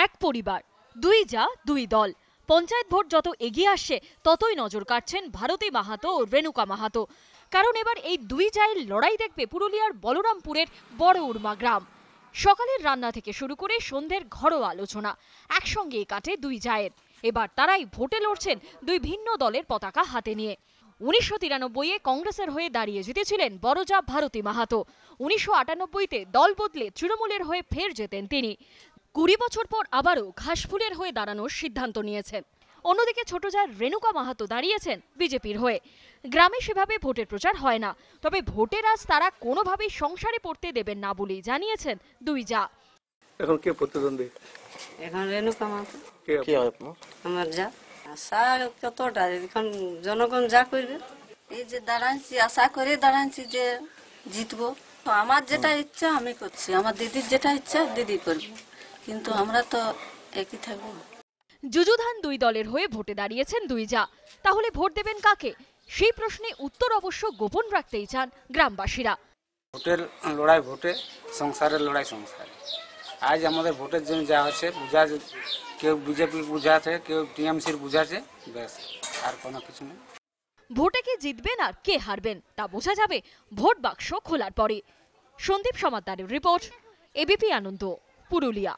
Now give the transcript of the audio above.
এক পরিবার, দুই যা দুই দল। পঞ্চায়েত ভোট যত এগিয়ে আসছে ততই নজর কাটছেন ভারতী মাহাতো ও রেণুকা মাহাতো। কারণ এবার এই দুই জায়ের লড়াই দেখবে পুরুলিয়ার বলরামপুরের বড় উর্মা গ্রাম। সকালের রান্না থেকে শুরু করে সন্ধ্যের ঘরোয়া আলোচনা একসঙ্গেই কাটে দুই জায়ের। এবার তারাই ভোটে লড়ছেন দুই ভিন্ন দলের পতাকা হাতে নিয়ে। 1993-এ কংগ্রেসের হয়ে দাঁড়িয়ে জিতেছিলেন বড়জা ভারতী মাহাতো। 1998-তে দল বদলে তৃণমূলের হয়ে ফের জেতেন তিনি। 20 বছর পর আবারও ঘাসফুলের হয়ে দাঁড়ানোর সিদ্ধান্ত নিয়েছেন। অন্যদিকে ছোট যা রেণুকা মাহাতো দাঁড়িয়েছেন বিজেপির হয়ে। গ্রামে সেভাবে ভোটের প্রচার হয় না, তবে ভোটের আজ তারা কোনোভাবেই সংসারে পড়তে দেবেন না বলেই জানিয়েছেন দুই যা। এখন কে প্রতিদ্বন্দ্বী? এখন রেণুকা মাহাতো কে হয় আপনার? আমার যা আশা কতটা, এখন জনগণ যা করবে। এই যে দাঁড়াচ্ছি, আশা করে দাঁড়াচ্ছি যে জিতবো। আমার যেটা ইচ্ছা আমি করছি, আমার দিদির যেটা ইচ্ছা দিদি করবে, কিন্তু আমরা তো একই থাকবো। যুযুধান দুই দলের হয়ে ভোটে দাঁড়িয়েছেন দুই যা। তাহলে ভোট দেবেন কাকে? সেই প্রশ্নে উত্তর অবশ্য গোপন রাখতেই চান গ্রামবাসীরা। ভোটের লড়াই ভোটে, সংসারের লড়াই সংসারে। আজ আমাদের ভোটের জন্য যা হচ্ছে বুঝা, কেউ বিজেপি বুঝাচ্ছে, কেউ টিএমসির বুঝাচ্ছে, ব্যাস, আর কোনো কিছু নেই। ভোটে কে জিতবেন আর কে হারবেন তা বোঝা যাবে ভোট বাক্স খোলার পরে। সন্দীপ সমাদ্দারের রিপোর্ট, এবিপি আনন্দ, পুরুলিয়া।